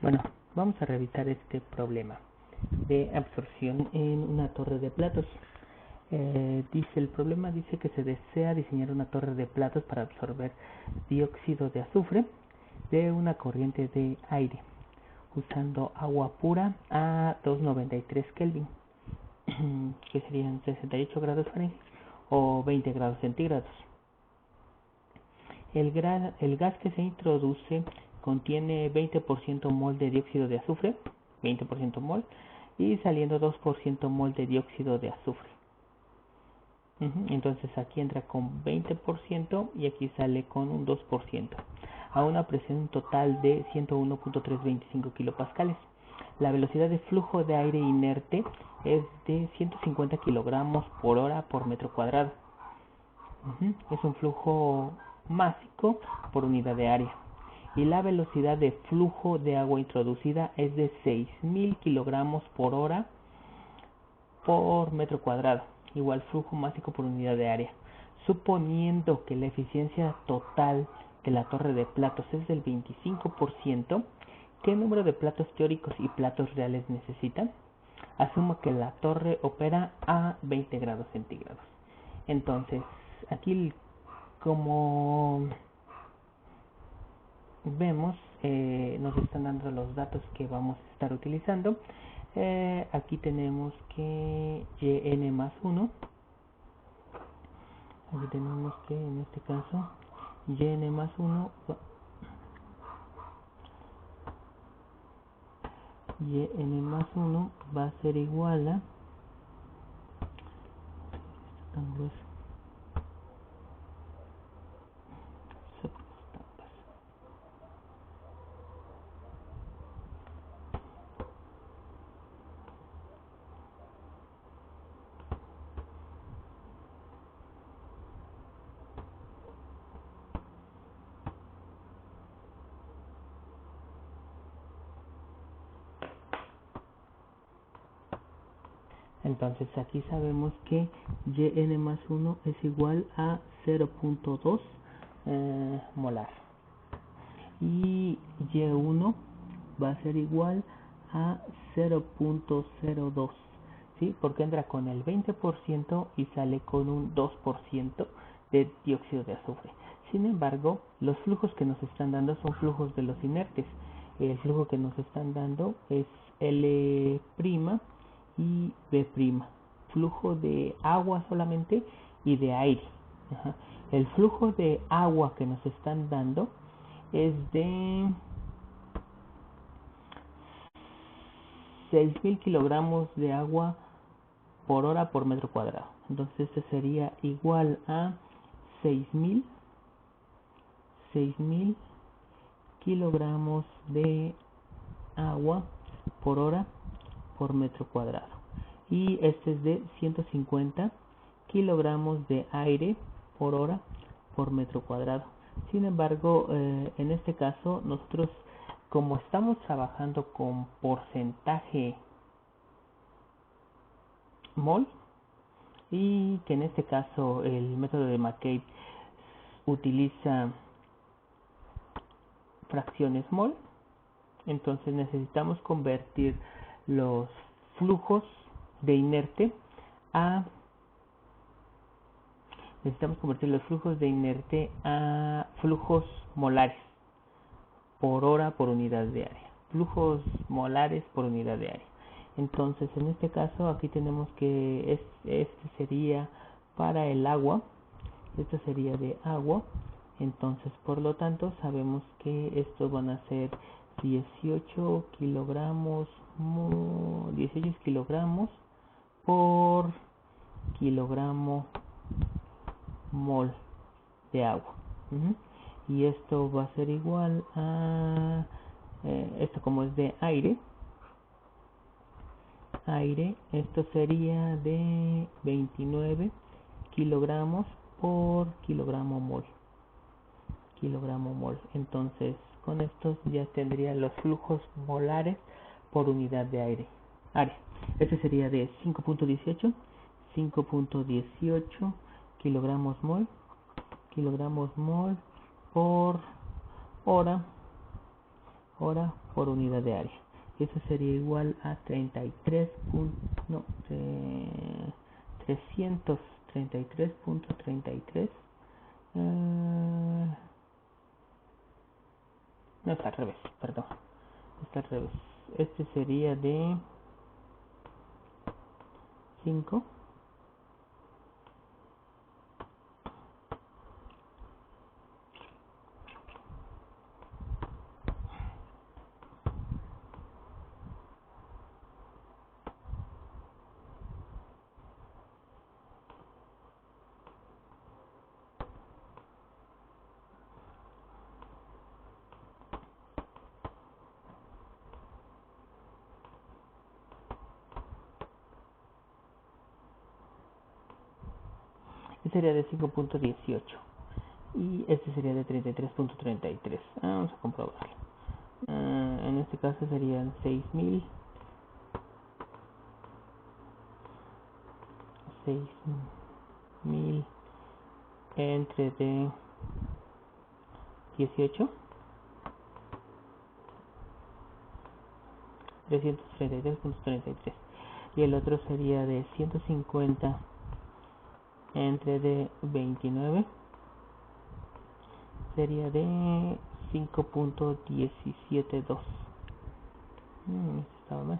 Bueno, vamos a revisar este problema de absorción en una torre de platos. El problema dice que se desea diseñar una torre de platos para absorber dióxido de azufre de una corriente de aire usando agua pura a 293 Kelvin, que serían 68 grados Fahrenheit o 20 grados centígrados. El gas que se introduce contiene 20% mol de dióxido de azufre, 20% mol, y saliendo 2% mol de dióxido de azufre. Entonces aquí entra con 20% y aquí sale con un 2%, a una presión total de 101.325 kilopascales. La velocidad de flujo de aire inerte es de 150 kilogramos por hora por metro cuadrado. Es un flujo másico por unidad de área. Y la velocidad de flujo de agua introducida es de 6.000 kilogramos por hora por metro cuadrado, igual flujo másico por unidad de área. Suponiendo que la eficiencia total de la torre de platos es del 25%, ¿qué número de platos teóricos y platos reales necesitan? Asumo que la torre opera a 20 grados centígrados. Entonces, aquí como vemos, nos están dando los datos que vamos a estar utilizando. Aquí tenemos que yn más 1, aquí tenemos que en este caso yn más 1 va a ser igual a Entonces aquí sabemos que yn más 1 es igual a 0.2 molar y y1 va a ser igual a 0.02, ¿sí? Porque entra con el 20% y sale con un 2% de dióxido de azufre. Sin embargo, los flujos que nos están dando son flujos de los inertes. El flujo que nos están dando es L' y B', flujo de agua solamente y de aire. El flujo de agua que nos están dando es de 6.000 kilogramos de agua por hora por metro cuadrado. Entonces este sería igual a 6.000 kilogramos de agua por hora por metro cuadrado, y este es de 150 kilogramos de aire por hora por metro cuadrado. Sin embargo, en este caso nosotros, como estamos trabajando con porcentaje mol, y que en este caso el método de McCabe utiliza fracciones mol, entonces necesitamos convertir los flujos de inerte a flujos molares por hora por unidad de área. Flujos molares por unidad de área. Entonces, en este caso, aquí tenemos que este sería para el agua, esto sería de agua. Entonces, por lo tanto, sabemos que estos van a ser 18 kilogramos por kilogramo mol de agua. Y esto va a ser igual a esto, como es de aire, esto sería de 29 kilogramos por kilogramo mol. Entonces, con estos ya tendría los flujos molares por unidad de área. Este sería de 5.18 kilogramos mol por hora hora por unidad de área. Eso sería igual a 333.33. No, está al revés, perdón. Está al revés. Este sería de 5. Este sería de 5.18 y este sería de 33.33. Vamos a comprobarlo. En este caso serían 6.000 entre de 18, 333.33, y el otro sería de 150 entre de 29, sería de 5.172. Estaba mal.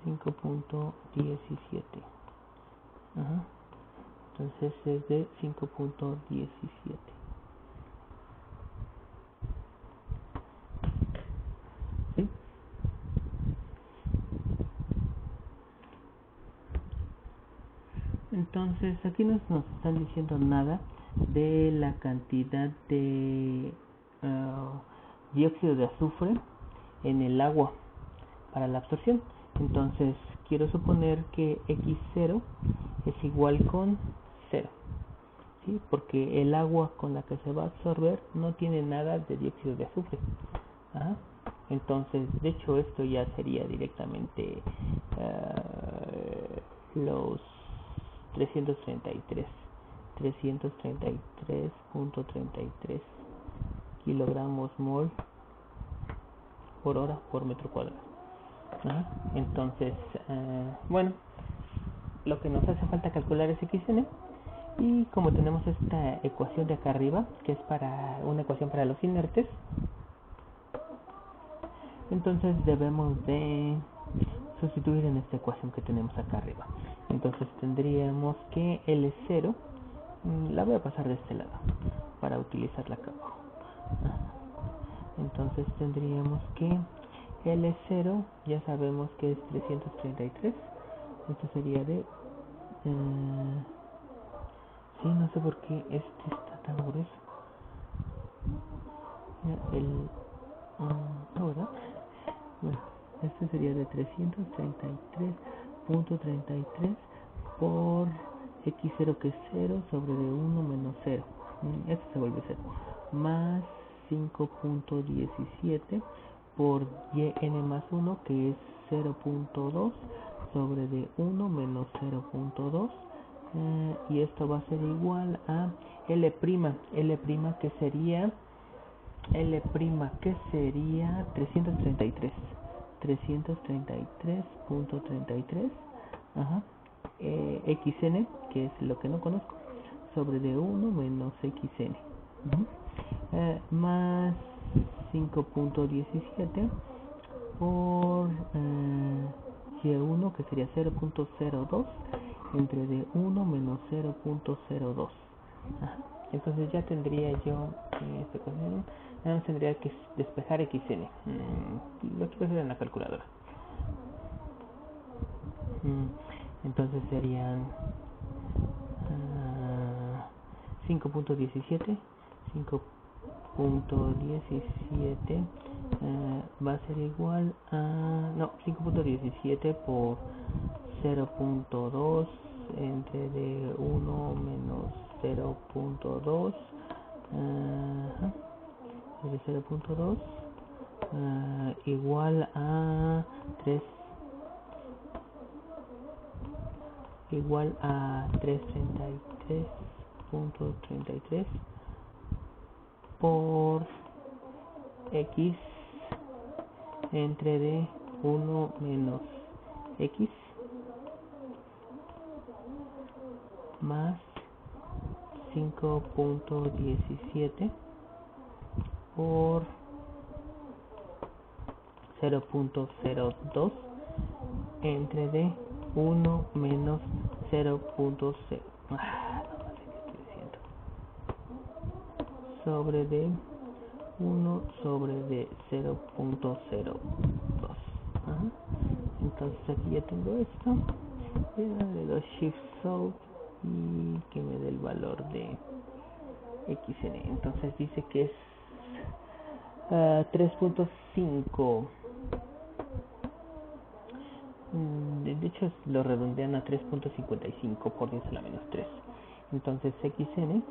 5.17. Entonces es de 5.17. ¿Sí? Entonces aquí no nos están diciendo nada de la cantidad de dióxido de azufre en el agua para la absorción. Entonces quiero suponer que x0 es igual con 0, ¿sí? Porque el agua con la que se va a absorber no tiene nada de dióxido de azufre. Entonces, de hecho, esto ya sería directamente los 333.33 kilogramos mol por hora por metro cuadrado. Entonces, bueno, lo que nos hace falta calcular es xn, y como tenemos esta ecuación de acá arriba, que es para una ecuación para los inertes, entonces debemos de sustituir en esta ecuación que tenemos acá arriba. Entonces tendríamos que L0, la voy a pasar de este lado para utilizarla acá abajo. Entonces tendríamos que L0, ya sabemos que es 333. Esto sería de sí, no sé por qué este está tan grueso. No, ¿verdad? Bueno, este sería de 333.33 por x0, que es 0, sobre de 1 menos 0. Esto se vuelve 0. Más 5.17 por yn más 1, que es 0.2, sobre de 1 menos 0.2. Y esto va a ser igual a L', que sería 333.33, xn, que es lo que no conozco, sobre de 1 menos xn, más 5.17 por y1, que sería 0.02, entre de 1 menos 0.02. Entonces ya tendría yo esta ecuación. Nada más tendría que despejar xn. Lo quiero hacer en la calculadora. Entonces serían 5.17. 5.17 va a ser igual a 5.17 por 0.2 entre de 1 menos 0.2, de 0.2 igual a 3, igual a 333.33 por x entre de 1 menos x más 5.17 por 0.02 entre de 1 menos 0.0 sobre de 1 sobre de 0.02. Entonces aquí ya tengo esto, ya le doy shift solve y que me dé el valor de xn. Entonces dice que es 3.5. De hecho lo redondean a 3.55 por 10 a la menos 3. Entonces xn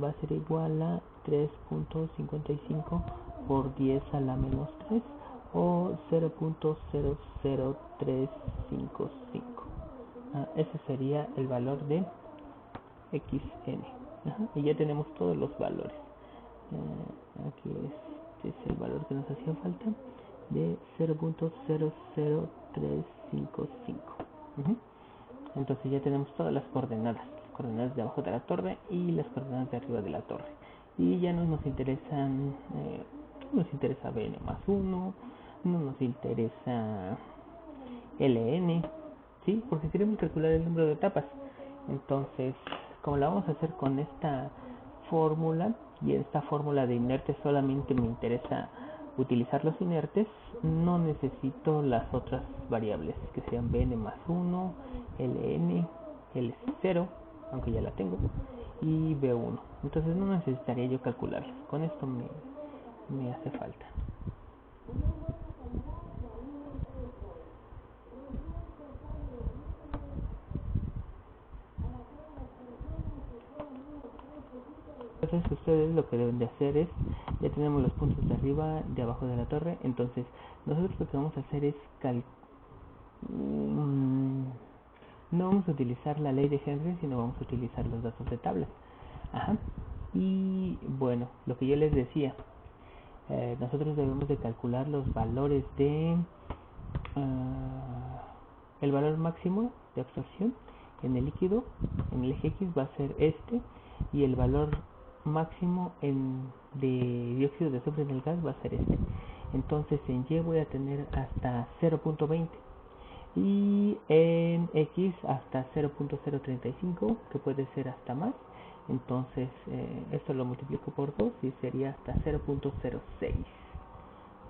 va a ser igual a 3.55 por 10 a la menos 3 o 0.00355. Ese sería el valor de xn. Y ya tenemos todos los valores. Aquí este es el valor que nos hacía falta de 0.00355. Entonces ya tenemos todas las coordenadas de abajo de la torre y las coordenadas de arriba de la torre, y ya no nos interesan no nos interesa bn más 1, no nos interesa ln, ¿sí? Porque queremos calcular el número de etapas. Entonces, como la vamos a hacer con esta fórmula, y esta fórmula de inertes solamente me interesa utilizar los inertes, no necesito las otras variables que sean bn más 1, ln, l0, aunque ya la tengo, y b1. Entonces no necesitaría yo calcularlas, con esto me hace falta. Entonces ustedes lo que deben de hacer es, ya tenemos los puntos de arriba, de abajo de la torre, entonces nosotros lo que vamos a hacer es no vamos a utilizar la ley de Henry, sino vamos a utilizar los datos de tablas. Y bueno, lo que yo les decía, nosotros debemos de calcular los valores de el valor máximo de absorción en el líquido, en el eje X va a ser este, y el valor máximo de dióxido de azufre en el gas va a ser este. Entonces en Y voy a tener hasta 0.20 y en X hasta 0.035, que puede ser hasta más. Entonces esto lo multiplico por 2 y sería hasta 0.06.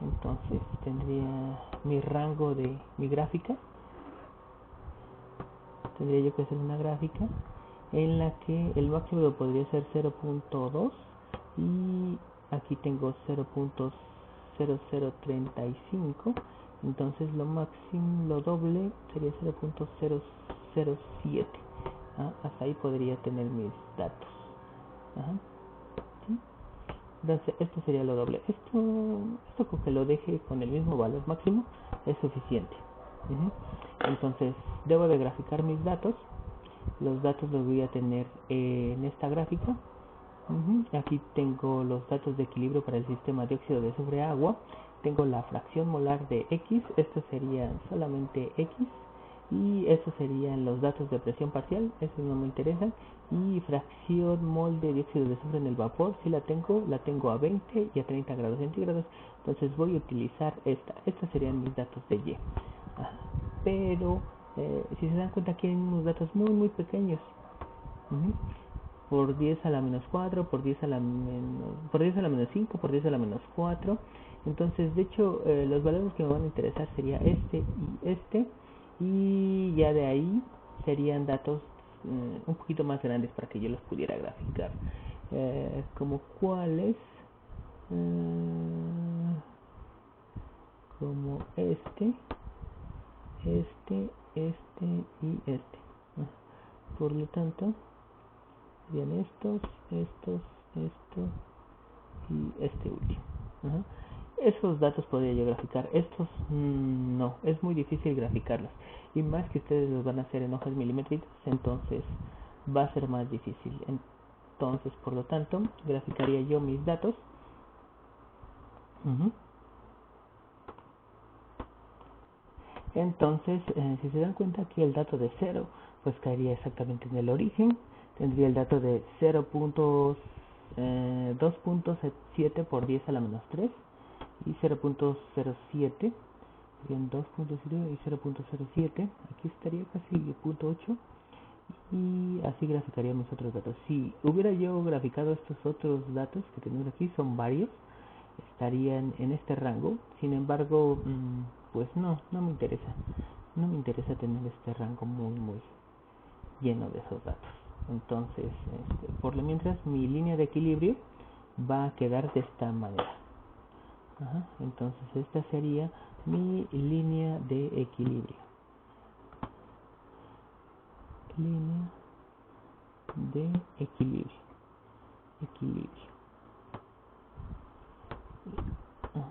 Entonces tendría mi rango de mi gráfica, tendría yo que hacer una gráfica en la que el máximo podría ser 0.2 y aquí tengo 0.0035. Entonces lo máximo, lo doble sería 0.007. Hasta ahí podría tener mis datos. ¿Sí? Entonces esto sería lo doble. Esto con que lo deje con el mismo valor máximo es suficiente. Entonces debo de graficar mis datos. Los datos los voy a tener en esta gráfica. Aquí tengo los datos de equilibrio para el sistema dióxido de azufre agua. Tengo la fracción molar de X, estos serían solamente X, y estos serían los datos de presión parcial, esos no me interesan, y fracción mol de dióxido de azufre en el vapor, si la tengo a 20 y a 30 grados centígrados, entonces voy a utilizar estos serían mis datos de Y. Pero si se dan cuenta aquí hay unos datos muy pequeños, por 10 a la menos 4, por 10 a la menos 5, por 10 a la menos 4. Entonces, de hecho, los valores que me van a interesar sería este, y ya de ahí serían datos un poquito más grandes para que yo los pudiera graficar. Como cuáles, como este y este. Por lo tanto, serían estos y este último. Esos datos podría yo graficar, estos no, es muy difícil graficarlos, y más que ustedes los van a hacer en hojas milimétricas, entonces va a ser más difícil. Entonces, por lo tanto, graficaría yo mis datos Ujú. Entonces, si se dan cuenta aquí el dato de 0, pues caería exactamente en el origen. Tendría el dato de 2.7 por 10 a la menos 3 y 0.07, serían 2.0 y 0.07. Aquí estaría casi 0.8 y así graficaría mis otros datos. Si hubiera yo graficado estos otros datos que tenemos aquí, son varios, estarían en este rango. Sin embargo, pues no me interesa. No me interesa tener este rango muy lleno de esos datos. Entonces, por lo mientras, mi línea de equilibrio va a quedar de esta manera. Ajá, entonces esta sería mi línea de equilibrio. Línea de equilibrio. Ajá.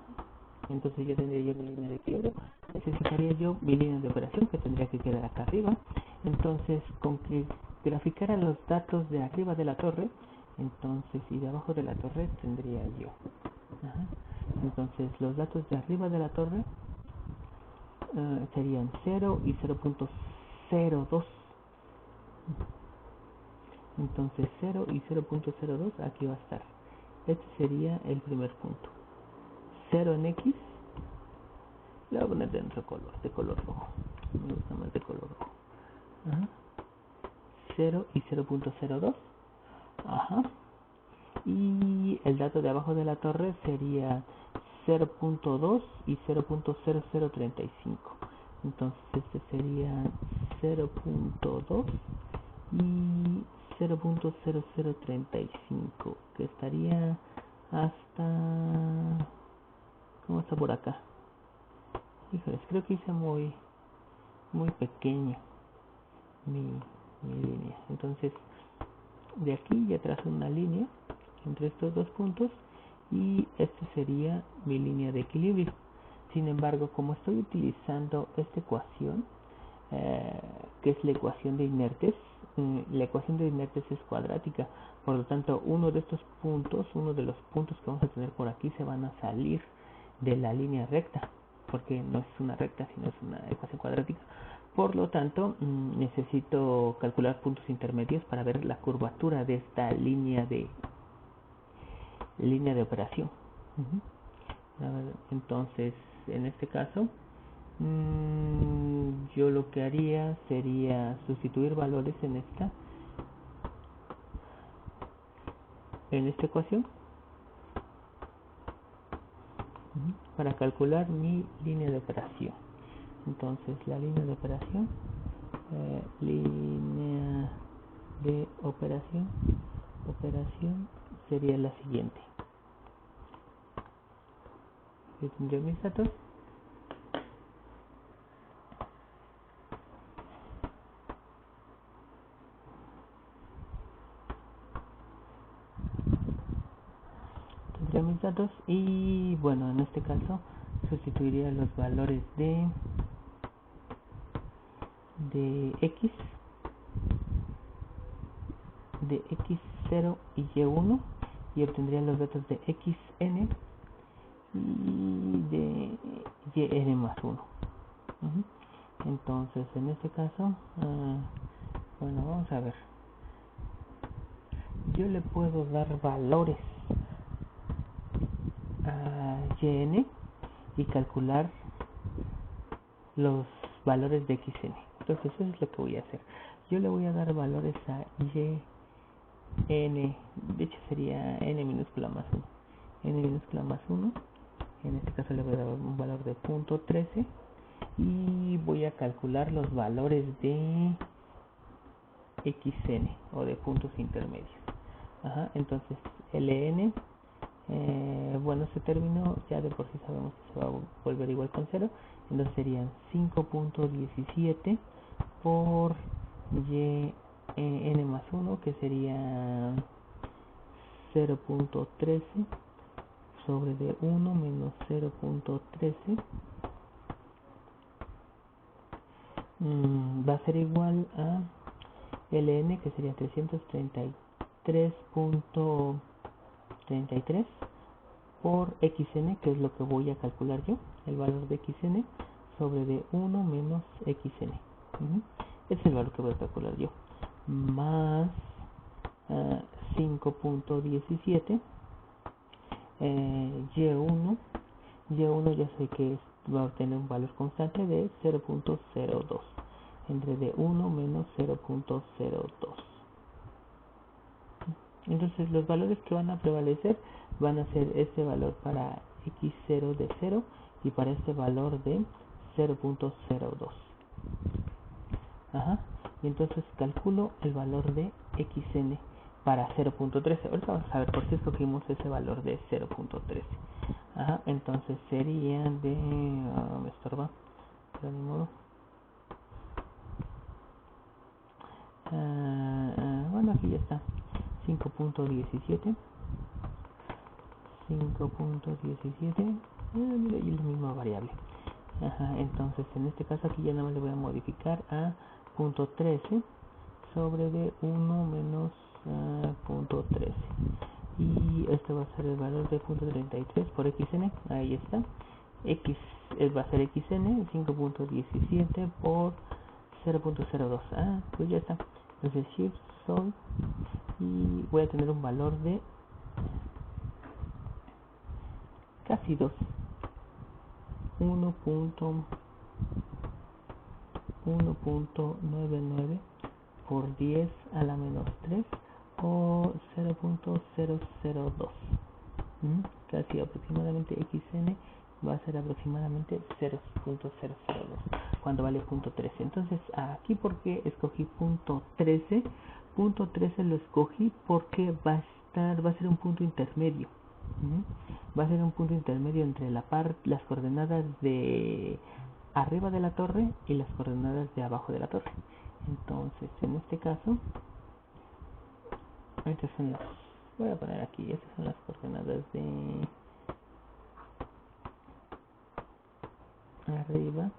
Entonces yo tendría yo mi línea de equilibrio. Necesitaría yo mi línea de operación que tendría que quedar acá arriba. Entonces, con que graficara los datos de arriba de la torre, entonces, y de abajo de la torre tendría yo. Ajá. Entonces, los datos de arriba de la torre serían 0 y 0.02. Entonces 0 y 0.02 aquí va a estar. Este sería el primer punto. 0 en X. Le voy a poner de color rojo. Me gusta más de color rojo. Ajá. 0 y 0.02. Ajá. Y el dato de abajo de la torre sería 0.2 y 0.0035. Entonces este sería 0.2 y 0.0035, que estaría hasta... ¿Cómo está por acá? Híjoles, creo que hice muy pequeña mi línea. Entonces, de aquí ya trazo una línea entre estos dos puntos y este sería mi línea de equilibrio. Sin embargo, como estoy utilizando esta ecuación, que es la ecuación de inertes, la ecuación de inertes es cuadrática, por lo tanto uno de estos puntos, uno de los puntos que vamos a tener por aquí se van a salir de la línea recta, porque no es una recta sino es una ecuación cuadrática. Por lo tanto, necesito calcular puntos intermedios para ver la curvatura de esta línea de operación. A ver, entonces, en este caso, yo lo que haría sería sustituir valores en esta ecuación para calcular mi línea de operación. Entonces la línea de operación sería la siguiente. Yo tendría mis datos. Y bueno, en este caso sustituiría los valores de x, de x0 y y1, y obtendría los datos de xn y de yn más 1. Entonces, en este caso, bueno, vamos a ver. Yo le puedo dar valores a yn y calcular los valores de xn. Entonces, eso es lo que voy a hacer. Yo le voy a dar valores a yn, de hecho sería n minúscula más 1. N minúscula más 1. En este caso le voy a dar un valor de 0.13 y voy a calcular los valores de xn o de puntos intermedios. Entonces ln, bueno, ese término ya de por sí sabemos que se va a volver igual con 0, entonces serían 5.17 por n más 1, que sería 0.13 sobre de 1 menos 0.13, va a ser igual a ln, que sería 333.33 por xn, que es lo que voy a calcular yo, el valor de xn sobre de 1 menos xn. Ese es el valor que voy a calcular yo, más 5.17 y1. Y1 ya sé que va a obtener un valor constante de 0.02, entre de 1 menos 0.02. Entonces los valores que van a prevalecer van a ser este valor para x0 de 0 y para este valor de 0.02. Y entonces calculo el valor de xn para 0.13. Ahorita vamos a ver por qué escogimos ese valor de 0.13. Entonces sería de... me estorba, pero ni modo. Bueno, aquí ya está. 5.17. Mira, y la misma variable. Entonces en este caso aquí ya nada más le voy a modificar a punto 13 sobre de 1 menos punto 13. Y este va a ser el valor de punto 33 por xn. Ahí está. X va a ser xn 5.17 por 0.02. Pues ya está. Entonces shift solve y voy a tener un valor de casi 2. 1.99 por 10 a la menos 3 o 0.002. Casi aproximadamente xn va a ser aproximadamente 0.002 cuando vale punto 13. Entonces aquí porque escogí punto 13 lo escogí porque va a ser un punto intermedio. Va a ser un punto intermedio entre las coordenadas de arriba de la torre y las coordenadas de abajo de la torre. Entonces en este caso estas son las, voy a poner aquí, estas son las coordenadas de arriba,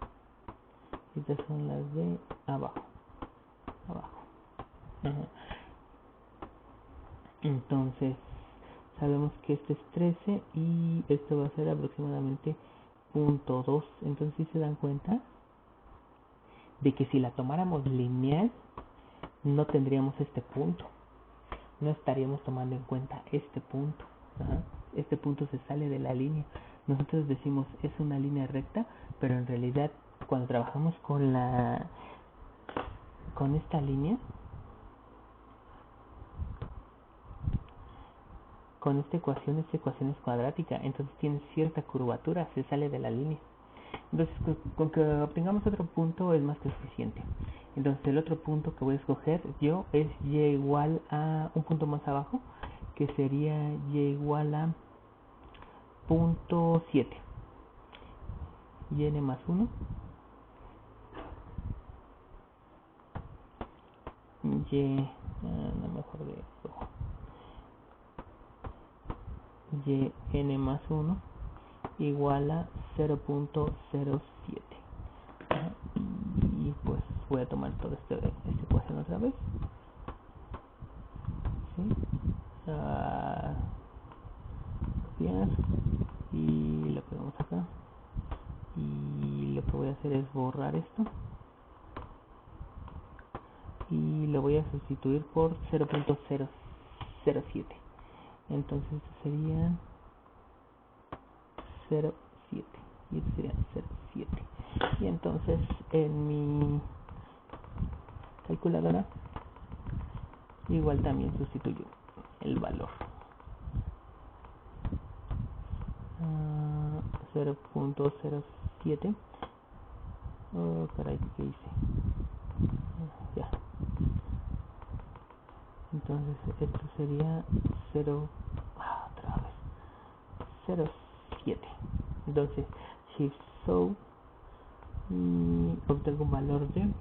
estas son las de abajo. Entonces sabemos que este es 13 y esto va a ser aproximadamente 0.2. Entonces si se dan cuenta de que si la tomáramos lineal no tendríamos este punto, no estaríamos tomando en cuenta este punto. Este punto se sale de la línea. Nosotros decimos es una línea recta, pero en realidad cuando trabajamos con esta línea, con esta ecuación es cuadrática, entonces tiene cierta curvatura, se sale de la línea. Entonces con que obtengamos otro punto es más que suficiente. Entonces el otro punto que voy a escoger yo es y igual a un punto más abajo, que sería y igual a punto 7. Y n más 1 y no mejor de rojo, y n más 1 igual a 0.07. Y pues voy a tomar toda esta ecuación otra vez, ¿sí? Copiar y lo pegamos acá, y lo que voy a hacer es borrar esto y lo voy a sustituir por 0.007. entonces esto sería 0.7 y esto sería 0.7. y entonces en mi calculadora igual también sustituyo el valor 0.07. Oh, caray, ¿qué hice? Ya. Entonces esto sería 0, otra vez 0.7. Entonces shift solve y obtengo un valor de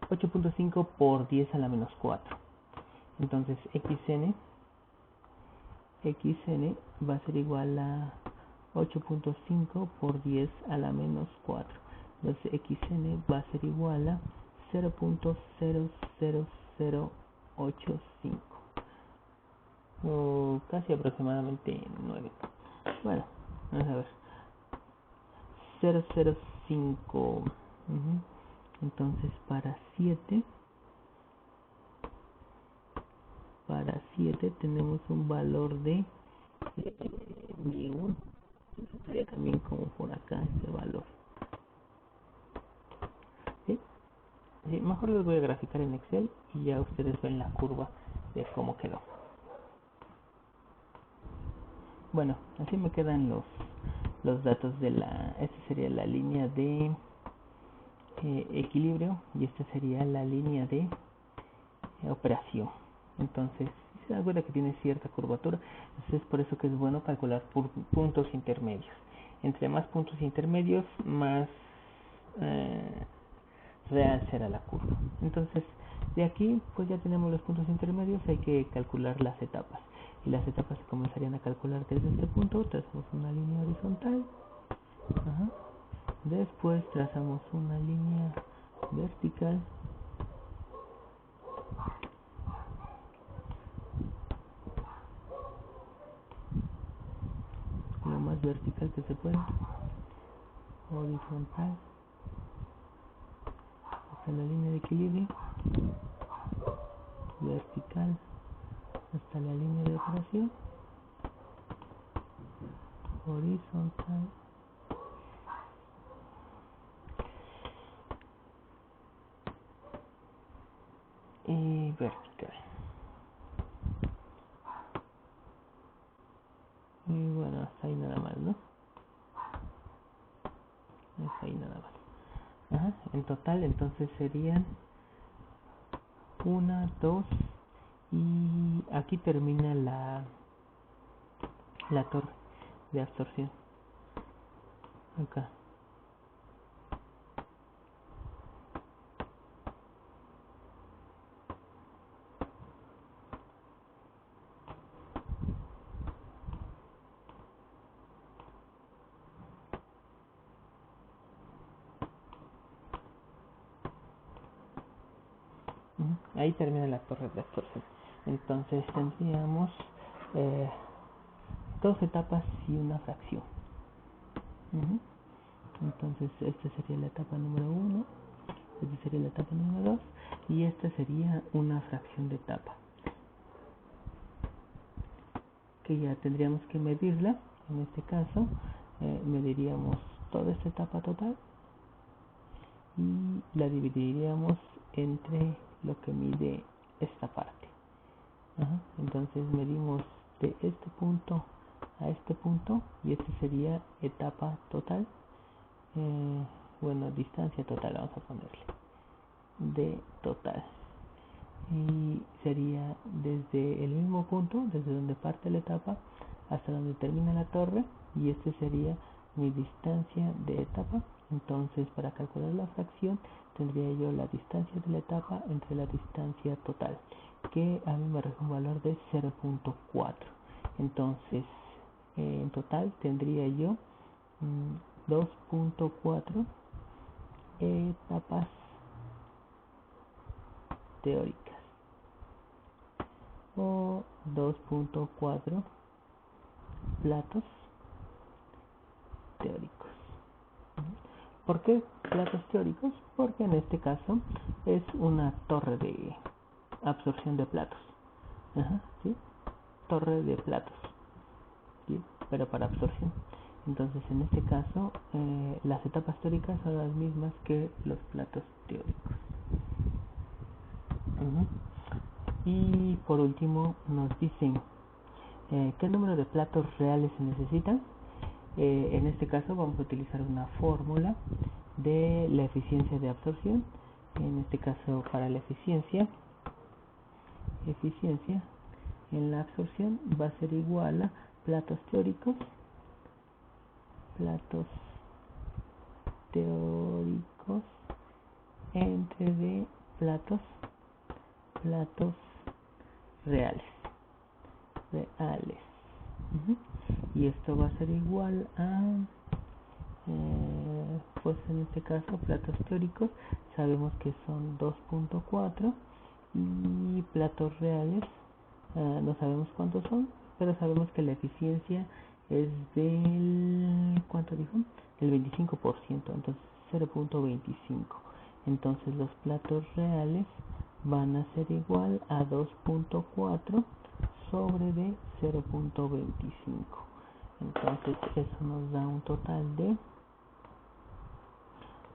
8.5 por 10 a la menos 4. Entonces xn va a ser igual a 8.5 por 10 a la menos 4. Entonces xn va a ser igual a 0.00085. o casi aproximadamente 9. Bueno, vamos a ver. 0,05. Entonces para 7 tenemos un valor de 1. Sería también como por acá este valor. ¿Sí? Sí, mejor les voy a graficar en Excel y ya ustedes ven la curva de cómo quedó. Bueno, así me quedan los datos de esta sería la línea de equilibrio y esta sería la línea de operación. Entonces, se da cuenta que tiene cierta curvatura, entonces es por eso que es bueno calcular por puntos intermedios. Entre más puntos intermedios, más real será la curva. Entonces, de aquí pues ya tenemos los puntos intermedios, hay que calcular las etapas. Y las etapas se comenzarían a calcular desde este punto, trazamos una línea horizontal. Después trazamos una línea vertical. Lo más vertical que se pueda. Horizontal. Hasta la línea de equilibrio. Vertical. Hasta la línea de operación. Horizontal. Y vertical. Y bueno, hasta ahí nada más, ¿no? Hasta ahí nada más. En total entonces serían 1, 2 y aquí termina la torre de absorción. Acá. Ahí termina la torre de absorción. Entonces tendríamos 2 etapas y una fracción. Entonces esta sería la etapa número 1, esta sería la etapa número 2 y esta sería una fracción de etapa que ya tendríamos que medirla. En este caso mediríamos toda esta etapa total y la dividiríamos entre lo que mide esta parte. Entonces medimos de este punto a este punto y este sería etapa total, bueno, distancia total vamos a ponerle de total, y sería desde el mismo punto, desde donde parte la etapa hasta donde termina la torre, y este sería mi distancia de etapa. Entonces para calcular la fracción tendría yo la distancia de la etapa entre la distancia total, que a mí me arroja un valor de 0.4. Entonces en total tendría yo 2.4 etapas teóricas o 2.4 platos teóricos. ¿Por qué platos teóricos? Porque en este caso es una torre de absorción de platos. ¿Sí? Torre de platos, ¿sí? Pero para absorción. Entonces en este caso las etapas teóricas son las mismas que los platos teóricos. Y por último nos dicen ¿qué número de platos reales se necesitan? En este caso vamos a utilizar una fórmula de la eficiencia de absorción. En este caso para la eficiencia en la absorción va a ser igual a platos teóricos entre de platos reales. Y esto va a ser igual a pues en este caso platos teóricos sabemos que son 2.4 y platos reales No sabemos cuántos son, pero sabemos que la eficiencia es del, ¿cuánto dijo? El 25%, entonces 0.25. Entonces los platos reales van a ser igual a 2.4 sobre de 0.25. Entonces eso nos da un total de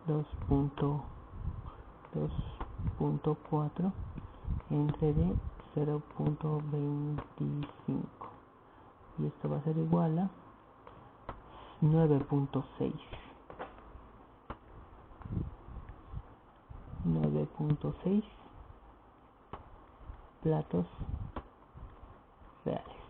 2.4 entre de 0.25, y esto va a ser igual a 9.6 platos reales.